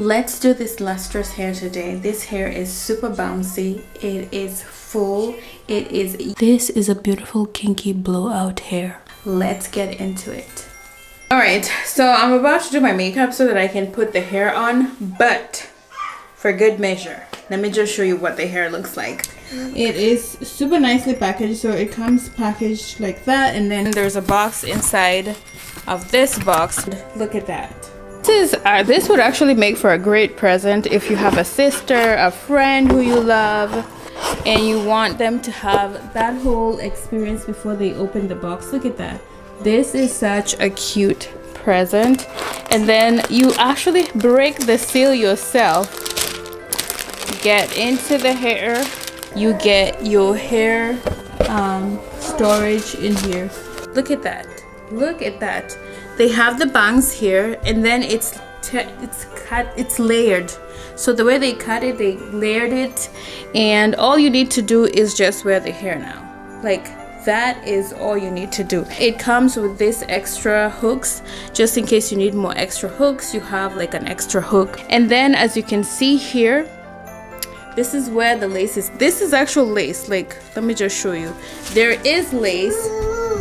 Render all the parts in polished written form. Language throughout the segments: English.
Let's do this lustrous hair today. This hair is super bouncy. It is full. This is a beautiful kinky blowout hair. Let's get into it. All right, so I'm about to do my makeup so that I can put the hair on, but for good measure, let me just show you what the hair looks like. It is super nicely packaged, so it comes packaged like that, and then there's a box inside of this box. Look at that. This would actually make for a great present if you have a sister, a friend who you love, and you want them to have that whole experience before they open the box. Look at that. This is such a cute present. And then you actually break the seal yourself. Get into the hair. You get your hair storage in here. Look at that. Look at that. They have the bangs here, and then it's layered. So the way they cut it, they layered it, and all you need to do is just wear the hair now. Like, that is all you need to do. It comes with this extra hooks, just in case you need more extra hooks. You have like an extra hook, and then as you can see here, this is where the lace is. This is actual lace. Like, let me just show you. There is lace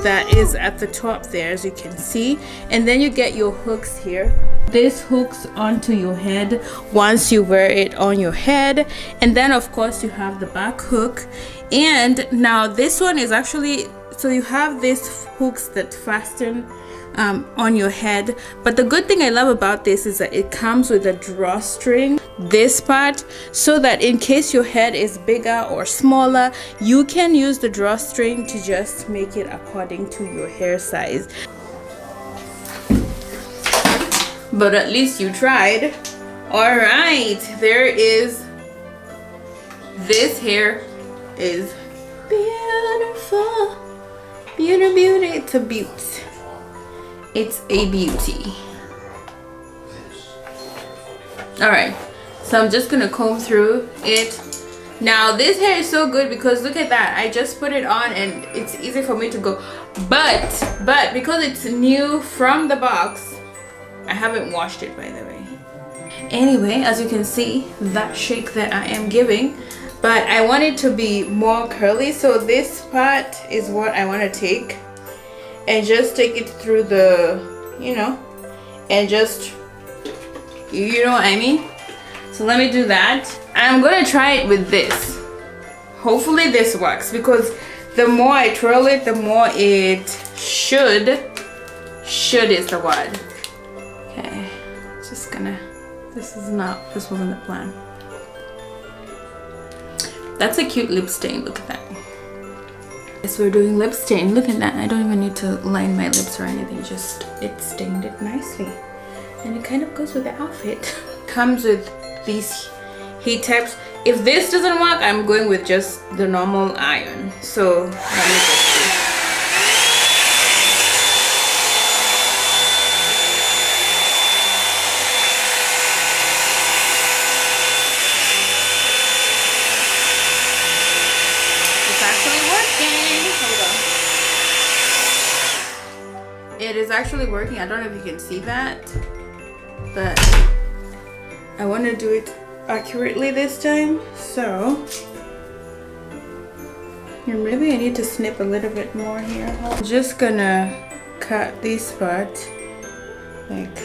that is at the top there, as you can see, and then you get your hooks here. This hooks onto your head once you wear it on your head, and then of course you have the back hook. And now this one is actually, so you have these hooks that fasten on your head, but the good thing I love about this is that it comes with a drawstring, this part, so that in case your head is bigger or smaller, you can use the drawstring to just make it according to your hair size. But at least you tried. All right, there is, this hair is beautiful. Beauty, it's a beaut. It's a beauty. All right, so I'm just gonna comb through it. Now this hair is so good because look at that. I just put it on and it's easy for me to go. But because it's new from the box, I haven't washed it, by the way. Anyway, as you can see, that shake that I am giving, but I want it to be more curly, so this part is what I want to take and just take it through the, you know, and just, you know what I mean? So let me do that. I'm gonna try it with this. Hopefully this works, because the more I twirl it, the more it should is the word. Okay, just gonna, this wasn't the plan. That's a cute lip stain, look at that. Yes, we're doing lip stain, look at that. I don't even need to line my lips or anything, just, it stained it nicely. And it kind of goes with the outfit. Comes with these heat taps. If this doesn't work, I'm going with just the normal iron. So, let me just see. It is actually working. I don't know if you can see that, but I want to do it accurately this time. So, and maybe I need to snip a little bit more here. I'm just gonna cut this part, like,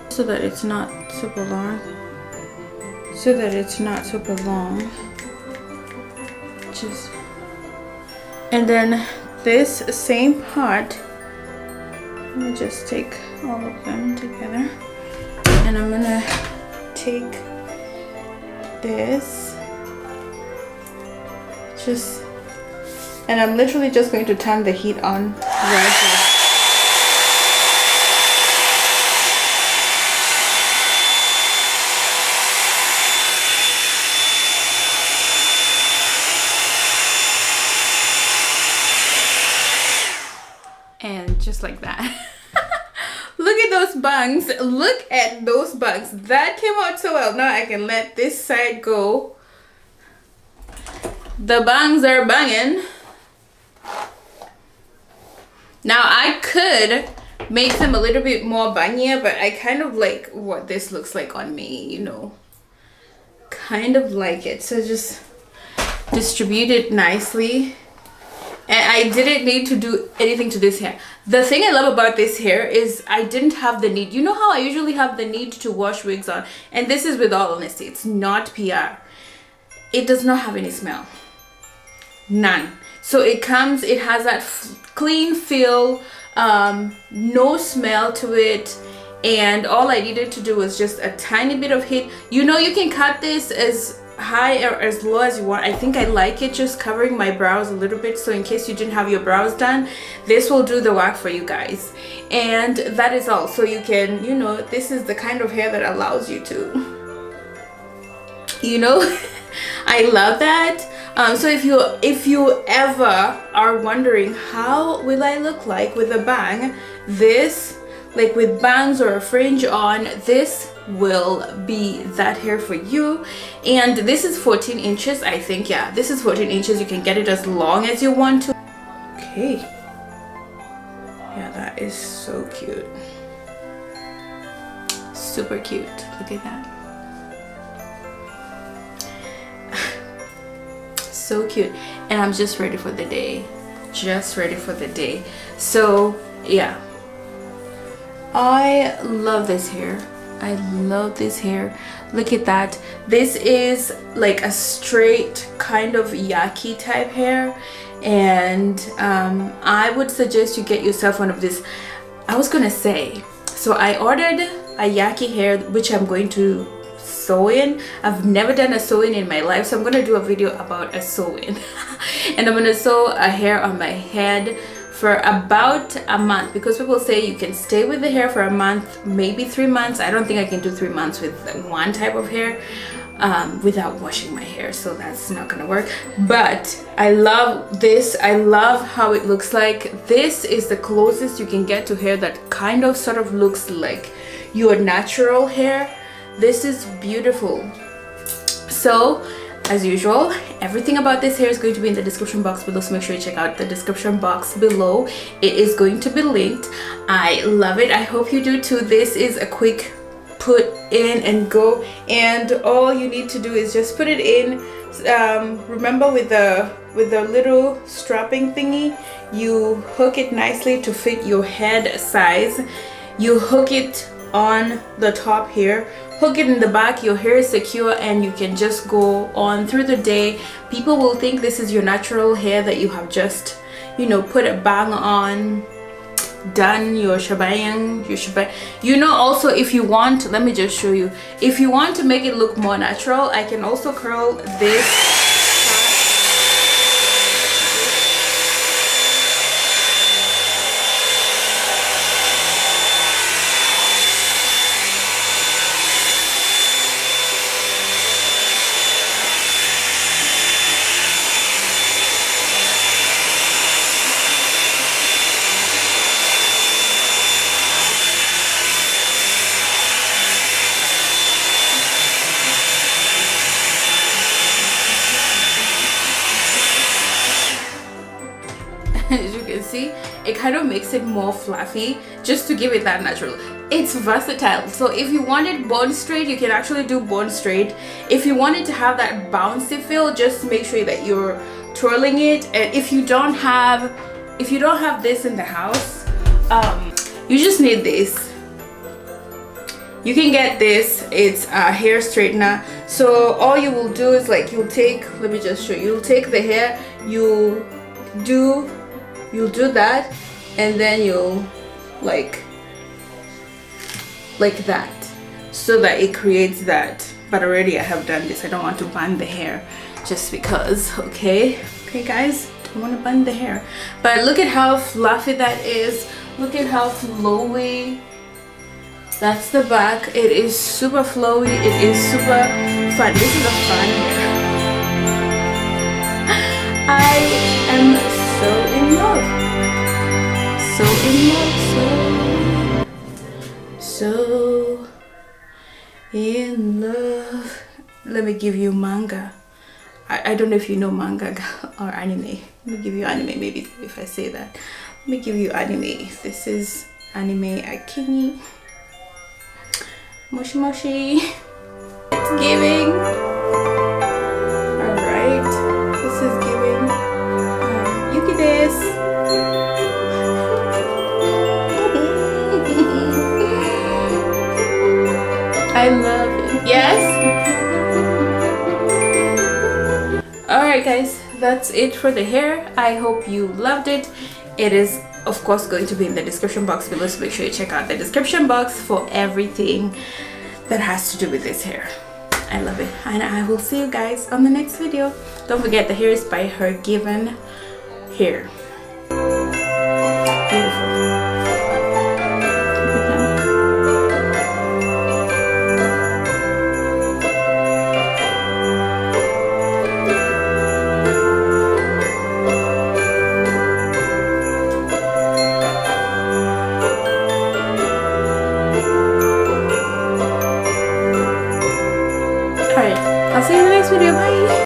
so that it's not super long. Just, and then this same part, let me just take all of them together, and I'm gonna take this, just, and I'm literally just going to turn the heat on right here. And just like that. Look at those bangs. Look at those bangs. That came out so well. Now I can let this side go. The bangs are banging. Now I could makes them a little bit more bangier, but I kind of like what this looks like on me, you know, kind of like it. So just distribute it nicely. And I didn't need to do anything to this hair. The thing I love about this hair is I didn't have the need. You know how I usually have the need to wash wigs on? And this is with all honesty. It's not PR. It does not have any smell. None. So it has that clean feel, no smell to it. And all I needed to do was just a tiny bit of heat. You know, you can cut this as high or as low as you want. I think I like it just covering my brows a little bit, so in case you didn't have your brows done, this will do the work for you guys. And that is all. So you can, you know, this is the kind of hair that allows you to, you know, I love that. So if you ever are wondering how will I look like with a bang, this, like with bangs or a fringe on, this will be that hair for you. And this is 14 inches, I think. Yeah, this is 14 inches. You can get it as long as you want to. Okay, yeah, that is so cute, super cute. Look at that. So cute. And I'm just ready for the day, just ready for the day. So yeah, I love this hair. I love this hair. Look at that. This is like a straight kind of yaki type hair, and I would suggest you get yourself one of this. I was gonna say, so I ordered a yaki hair which I'm going to sew in. I've never done a sew in my life, so I'm gonna do a video about a sew in. And I'm gonna sew a hair on my head for about a month, because people say you can stay with the hair for a month, maybe 3 months. I don't think I can do 3 months with one type of hair without washing my hair, so that's not gonna work. But I love this. I love how it looks like. This is the closest you can get to hair that kind of sort of looks like your natural hair. This is beautiful. So as usual, everything about this hair is going to be in the description box below, so make sure you check out the description box below. It is going to be linked. I love it. I hope you do too. This is a quick put in and go, and all you need to do is just put it in. Remember, with the little strapping thingy, you hook it nicely to fit your head size. You hook it on the top here, hook it in the back, your hair is secure, and you can just go on through the day. People will think this is your natural hair that you have just, you know, put a bang on, done your shebang, you know. Also, if you want, let me just show you, if you want to make it look more natural, I can also curl this. As you can see, it kind of makes it more fluffy just to give it that natural. It's versatile. So if you want it bone straight, you can actually do bone straight. If you want it to have that bouncy feel, just make sure that you're twirling it. And if you don't have this in the house, you just need this. You can get this. It's a hair straightener. So all you will do is, like, you'll take, let me just show you, you'll take the hair, you'll do that, and then you'll like that, so that it creates that. But already I have done this. I don't want to bun the hair just because. Okay guys, don't want to bun the hair. But look at how fluffy that is. Look at how flowy. That's the back. It is super flowy. It is super fun. This is a fun hair. I am so in love. So in love. Let me give you manga. I don't know if you know manga or anime. Let me give you anime, maybe, if I say that. Let me give you anime. This is anime akini. Moshi moshi. It's giving. Alright. This is giving Yuki desu. I love it. Yes? Alright guys, that's it for the hair. I hope you loved it. It is of course going to be in the description box below, so make sure you check out the description box for everything that has to do with this hair. I love it, and I will see you guys on the next video. Don't forget, the hair is by HerGivenHair. Beautiful. I'll see you in the next video. Bye.